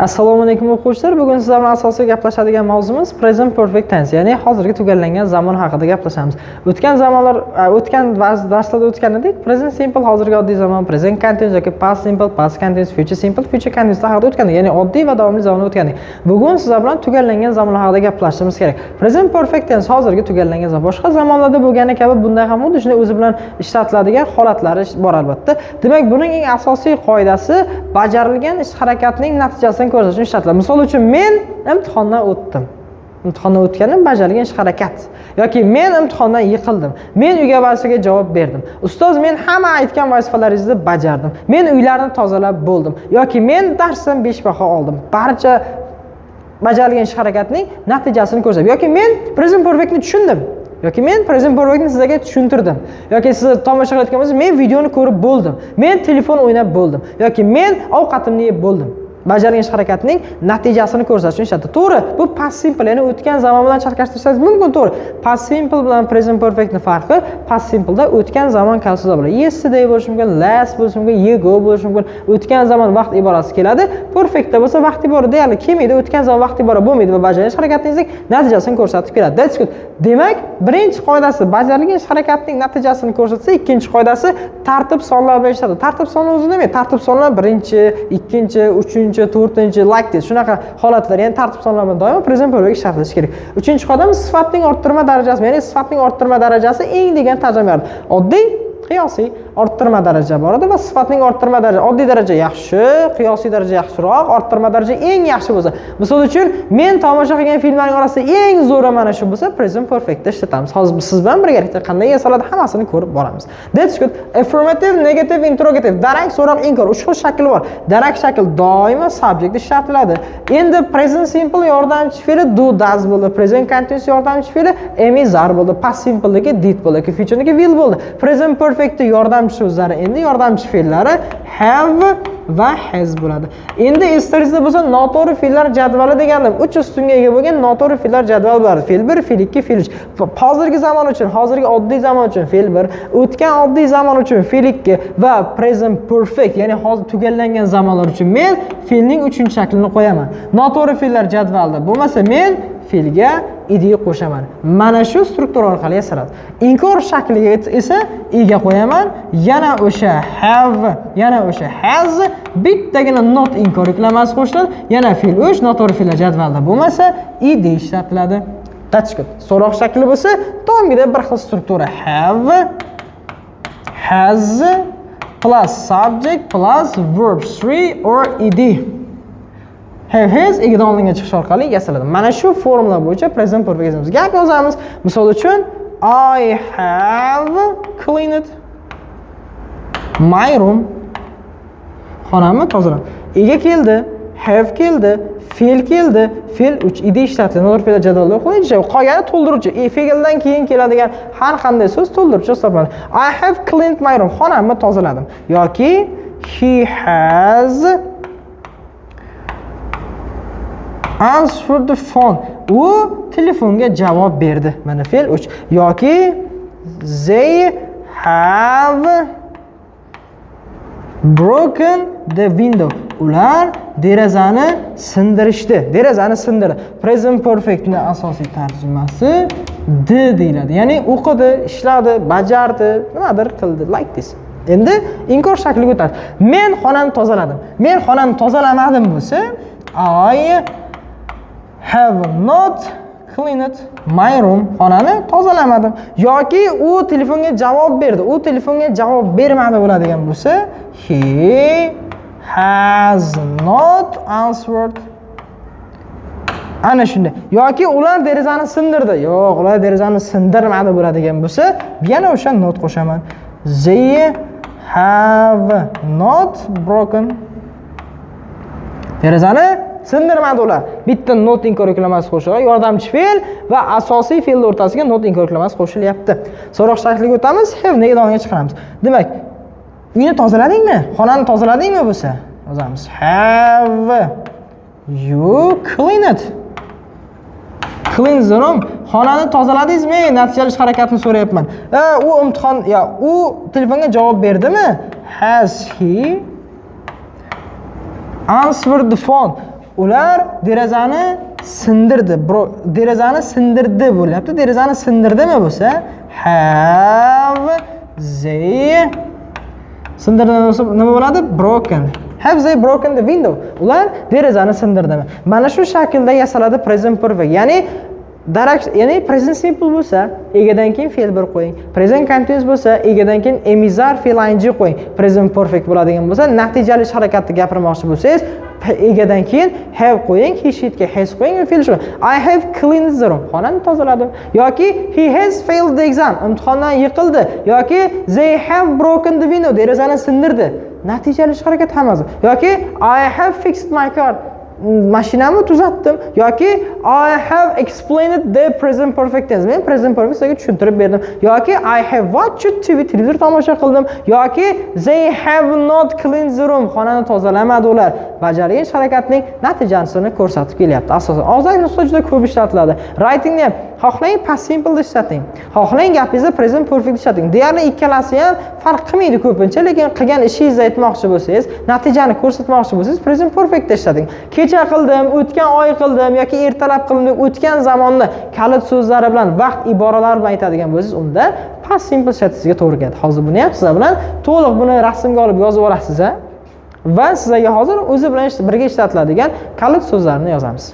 Assalomu alaykum o'quvchilar. Bugun sizlar bilan asosiy gaplashadigan mavzumiz present perfect tense, ya'ni hozirgi tugallangan zamon haqida gaplashamiz. O'tgan darslarda o'tganidek, present simple hozirgi oddiy zamon, present continuous yoki past simple, past continuous, future simple, future continuous haqida o'tgandik, ya'ni oddiy va davomli zamonni o'tgandik. Bugun sizlar bilan tugallangan zamon haqida gaplashishimiz kerak. Present perfect tense hozirgi tugallangan zamon. Boshqa zamonlarda bo'lgani kabi bunda ham xuddi shunday o'zi bilan ishlatiladigan holatlari bor albatta. Demak, buning eng asosiy qoidasi bajarilgan ish harakatining natijasini ko'rsatish uchun ishlatiladi. Misol uchun men imtihondan o'tdim. Imtihondan o'tganim bajarilgan ish harakat. Yoki men imtihondan yiqildim. Men uyga vazifaga javob berdim. Ustoz, men hamma aytgan vazifalaringizni bajardim. Men uylarni tozalab bo'ldim. Yoki men darsdan 5 baho oldim. Barcha bajarilgan ish harakatining natijasini ko'rsatadi. Yoki men present perfectni tushundim. Yoki men present perfectni sizlarga tushuntirdim. Yoki siz tomosha qilayotgan bo'lsangiz, men videoni ko'rib bo'ldim. Men telefon o'ynab bo'ldim. Yoki men ovqatimni yeb bo'ldim. Bajarilgan ish harakatining natijasini ko'rsatish uchun ishlatiladi. To'g'ri, bu past simple, ya'ni o'tgan zamon bilan chalkashtirsangiz mumkin, to'g'ri. Past simple bilan present perfectning farqi, past simpleda o'tgan zamon kalso'zlar bo'ladi. Yesterday bo'lishi mumkin, last bo'lishi mumkin, ago bo'lishi mumkin. O'tgan zamon vaqt iborasi keladi. Perfectda bo'lsa vaqt ibora deyarli kelmaydi. O'tgan zamon vaqt ibora bo'lmaydi va bajarilgan ish harakatingizning natijasini ko'rsatib beradi. That's good. Demak, birinchi qoidasi bajarilgan ish harakatining natijasini ko'rsatsa, ikkinchi qoidasi tartib sonlar bilan ishladi. Tartib sonlar o'zi nima? Tartib sonlar birinchi, ikkinchi, uchinchi, to'rtinchi, like this. Shunaqa holatlar, ya'ni tartib sonlar bilan doimo present perfect ishlatish kerak. Uchinchi qoidamiz sifatning orttirma darajasi, ya'ni sifatning orttirma darajasi eng degan tarjima beradi. Oddiy, qiyosiy orttirma daraja bor edi va sifatning orttirma darajasi oddiy daraja yaxshi, qiyosiy daraja yaxshiroq, orttirma daraja eng yaxshi bo'lsa. Misol uchun, men tomosha qilgan filmlarning orasida eng zo'ri mana shu bo'lsa, present perfectda ishlatamiz. Hozir siz bilan birgalikda qanday yasaladi hammasini ko'rib boramiz. That's good. Affirmative, negative, interrogative. Darak, so'roq, inkor. 3 xil shakli bor. Darak shakl doimo subject ishlatiladi. Endi present simple yordamchi fe'li do, does bo'ldi. Present continuous yordamchi fe'li am, is, are bo'ldi. Past simpledagi did bo'ldi. Futuredagi will bo'ldi. Present perfectda yordamchi so'zlari endi yordamchi fe'llari have va has bo'ladi. Endi eslaringizda bo'lsa, noto'g'ri fe'llar jadvali degandim. 3 ustunga ega bo'lgan noto'g'ri fe'llar jadvali bor. Fe'l 1, fe'l 2, fe'l 3. Hozirgi zamon uchun, hozirgi oddiy zamon uchun fe'l 1, o'tgan oddiy zamon uchun fe'l 2 va present perfect, ya'ni hozir tugallangan zamonlar uchun men fe'lning 3-shaklini qo'yaman. Noto'g'ri fe'llar jadvalda bo'lmasa, men fe'lga id qo'shaman. Mana shu struktura orqali yasaladi. Inkor shakliga esa ega qo'yaman. Yana o'sha have, yana o'sha has, bittagina not inkor yuklamasi qo'shiladi. Yana fe'l 3 noto'g'ri fe'llar jadvalda bo'lmasa, id ishlatiladi. That's good. So'roq shakli bo'lsa, doimgidek bir xil struktura have, has plus subject plus verb 3 or id. Have, has egidan oldinga chiqish orqali yasaladi. Mana shu formula bo'yicha present perfect yozamiz. Gap yozamiz. Misol uchun, I have cleaned my room. Xonamni tozaladim. Ega keldi, have keldi, fe'l keldi, fe'l 3 id ishlatiladi. Noto'g'ri fe'l jadvalda o'qiladi. Qolgani to'ldiruvchi. Fe'ldan keyin keladigan har qanday so'z to'ldiruvchi hisoblanadi. I have cleaned my room. Xonamni tozaladim. Yoki he has answered the phone. U telefonga javob berdi. Mana fe'l 3. Yoki they have broken the window. Ular derazani sindirishdi. Derazani sindirdi. Present perfectning asosiy tarjimasi did deyiladi. Ya'ni o'qidi, ishladi, bajardi, nimadir qildi. Like this. Endi inkor shakliga o'tadi. Men xonani tozaladim. Men xonani tozalamadim bo'lsa, I have not cleaned my room. Xonani tozalamadim. Yoki u telefonga javob berdi. U telefonga javob bermadi bo'ladigan bo'lsa, he has not answered. Ana shunday. Yoki ular derazani sindirdi. Yo'q, ular derazani sindirmadi bo'ladigan bo'lsa, yana o'sha not qo'shaman. They have not broken. Derazani sindirmadi ular. Bitta not inkor yuklamasi qo'shilgan, yordamchi fe'l va asosiy fe'l o'rtasiga not inkor yuklamasi qo'shilyapti. So'roq shakliga o'tamiz, have nega davomga chiqaramiz. Demak, uyni tozaladingmi? Xonani tozaladingmi bo'lsa, yozamiz. Have you cleaned? Clean the room. Xonani tozaladingizmi? Natijali harakatni so'rayapman. U imtihon, u telefonga javob berdimi? Has he answered the phone? ular derazani sindirdi. Derazani sindirdi bo'lyapti. Derazani sindirdimi bo'lsa have they sindirdi bo'lsa nima bo'ladi? Broken. Have they broken the window? Ular derazani sindirdimi? Mana shu shaklda yasaladi present perfect. Ya'ni present simple bo'lsa, egadan keyin fe'l bir qo'ying. Present continuous bo'lsa, egadan keyin emizar fe'l ing qo'ying. Present perfect bo'ladigan bo'lsa, natijali ish harakatni gapirmoqchi bo'lsangiz, egadan keyin have qo'ying, he she'tga has qo'ying va fe'l shu. I have cleaned the room. Xonani tozaladim. Yoki he has failed the exam. Imtihondan yiqildi. Yoki they have broken the window. Derazani sindirdi. Natijali ish harakat hammasi. Yoki I have fixed my car. Mashinamni tuzatdim yoki I have explained the present perfect tense. Men present perfect sizga tushuntirib berdim. Yoki I have watched TV, televizor tomosha qildim. Yoki they have not cleaned the room. Xonani tozalamadi ular. Bajargan ish harakatining natijasini ko'rsatib kelyapti. Asosan og'zaki nusxa juda ko'p ishlatiladi. Writingni ham xohlang past simple ishlating. Xohlang gapingizni present perfect ishlating. Deyarli ikkalasi ham farq qilmaydi ko'pincha, lekin qilgan ishingizni aytmoqchi bo'lsangiz, natijani ko'rsatmoqchi bo'lsangiz present perfect ishlating. Kecha qildim, o'tgan oy qildim yoki ertalab qildim deb o'tgan zamonni kalit so'zlari bilan, vaqt iboralari bilan aytadigan bo'lsangiz, unda past simple ishlatishingiz to'g'ri keladi. Hozir buni ham sizlar bilan to'liq buni rasmga olib yozib olasiz va sizlarga hozir o'zi bilan birga ishlatiladigan kalit so'zlarni yozamiz.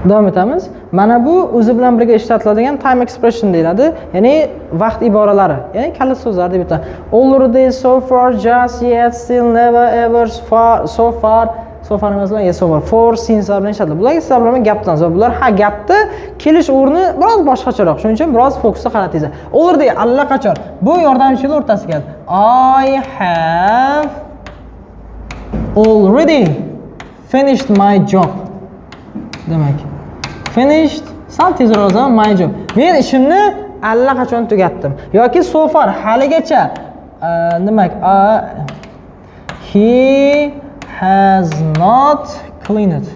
Davom etamiz. Mana bu o'zi bilan birga ishlatiladigan time expression deyiladi. Ya'ni vaqt iboralari, ya'ni kalit so'zlar deb aytadi. Already, so far, just, yet, still, never, ever, far, so far emas, yes, so far, for, since bilan ishlatiladi. Bularga sizlar bilan gapdan so'ng bular gapni kelish o'rni biroz boshqacharoq. Shuning uchun biroz fokusni qaratinglar. Already allaqachon bu yordamchilar o'rtasiga keladi. I have already finished my job. Demak, finished sal tezroq yozaman, my job. Men ishimni allaqachon tugatdim. Yoki so far haligacha demak, he has not cleaned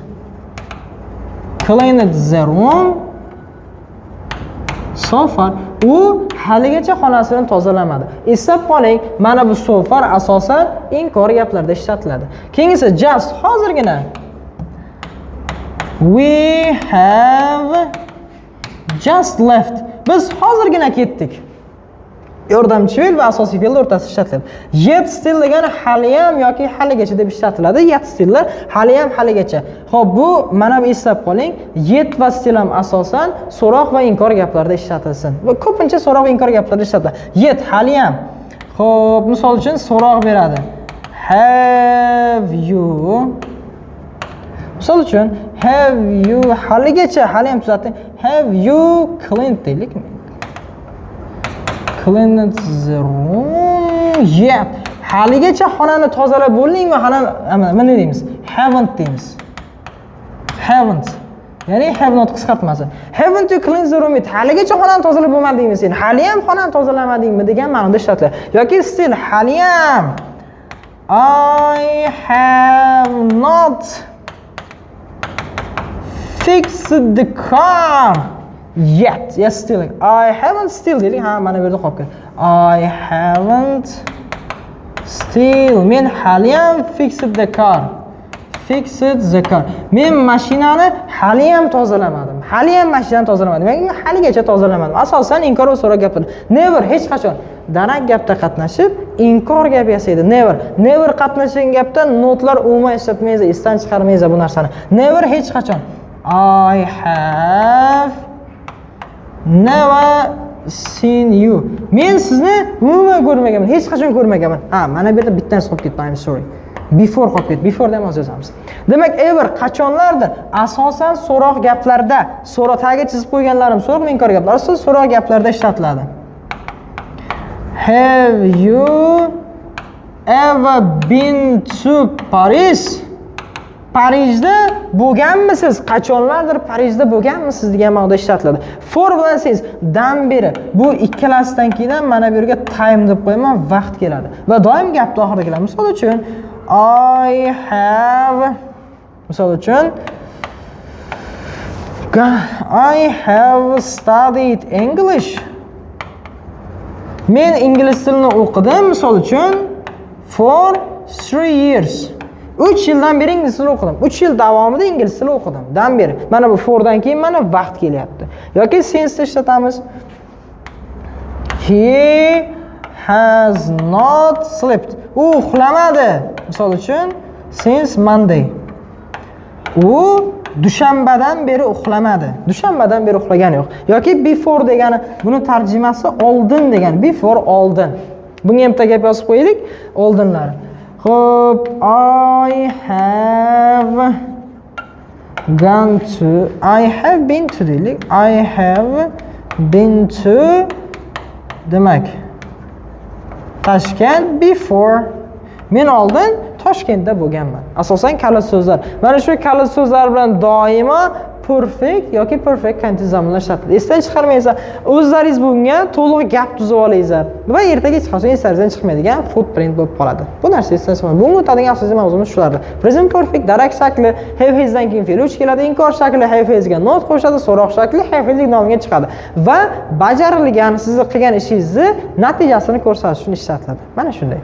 the room so far. U haligacha xonasini tozalamadi. Eslab qoling, mana bu so far asosan inkor gaplarda ishlatiladi. Keyingisi just, hozirgina. We have just left. Biz hozirgina ketdik. Yordamchi fe'l va asosiy fe'l o'rtasida ishlatiladi. Yet still degani hali ham yoki haligacha deb ishlatiladi. Yet stilllar hali ham haligacha. Xo'p, bu mana bu eslab qoling. Yet va still ham asosan so'roq va inkor gaplarda ishlatilsin. Va ko'pincha so'roq va inkor gaplarda ishlatiladi. Yet hali ham. Xo'p, misol uchun so'roq beradi. Have you, misol uchun have you haligacha, hali ham tuzating. Have you cleaned deylikmi? Cleaned the room yet. Haligacha xonani tozalab bo'ldingmi? Mana deymiz. Haven't deymiz. Haven't. Ya'ni have not qisqartmasi. Haven't you cleaned the room yet? Haligacha xonani tozalab bo'lmadingmi sen? Hali ham xonani tozalamadingmi degan ma'noda ishlatiladi. Yoki still hali ham I have not fixed the car yet. Yes, still. I haven't still deylik. Ha, mana bu yerda qolib ketdi. I haven't still. Men hali ham fixed the car. Fixed the car. Men mashinani hali ham tozalamadim. Hali ham mashinani tozalamadim. Men haligacha tozalamadim. Asosan inkor va so'roq gapida. Never hech qachon darak gapda qatnashib, inkor gap yasaydi. Never qatnashgan gapda notlar umuman ishlatmaysiz, esdan chiqarmaysiz bu narsani. Never hech qachon. I have never seen you. Men sizni umuman ko'rmaganman, hech qachon ko'rmaganman. Ha, mana bu yerda bittasi qolib ketdi. I'm sorry. Before qolib ketdi. Before da yozamiz. Demak, ever qachonlardir asosan so'roq gaplarda, so'roq tagiga chizib qo'yganlarim so'roq va inkor gaplar, asosan so'roq gaplarda ishlatiladi. Have you ever been to Paris? Parijda bo'lganmisiz? Qachonlardir Parijda bo'lganmisiz degan ma'noda ishlatiladi. For bilan siz dan beri bu ikkalasidan keyin ham mana bu yerga time deb qo'yaman, vaqt keladi. Va doim gapda oxirida keladi. Misol uchun I have studied English. Men ingliz tilini o'qidim, misol uchun for 3 years. 3 yildan beri ingliz tilini o'qidim. 3 yil davomida ingliz tilini o'qidim. Dan beri. Mana bu fordan keyin mana vaqt kelyapti. Yoki since ishlatamiz. He has not slept. U uxlamadi. Misol uchun since Monday. U dushanbadan beri uxlamadi. Dushanbadan beri uxlagani yo'q. Yoki before degani, buni tarjimasi oldin degani. Before oldin. Bunga ham bitta gap yozib qo'yaylik. Oldinlar. Xo'p, I have been to deylik. I have been to demak Toshkent before. Men oldin Toshkentda bo'lganman. Asosan kalit so'zlar. Mana shu kalit so'zlar bilan doimo perfect yoki perfect continuous zamonlar ishlatiladi. Esdan chiqarmaysizlar. O'zlaringiz bunga to'liq gap tuzib olingizlar. Va ertaga hech qachon eslaringizdan chiqmaydigan footprint bo'lib qoladi. Bu narsa esdan chiqmaydi. Bunga o'tadigan asosiy mavzuimiz shulardir. Present perfect darak shakli, have has dan keyin fe'l 3 keladi, inkor shakli have has ga not qo'shadi, so'roq shakli have has nomiga chiqadi. Va bajarilgan siz qilgan ishingizni natijasini ko'rsatish uchun ishlatiladi. Mana shunday.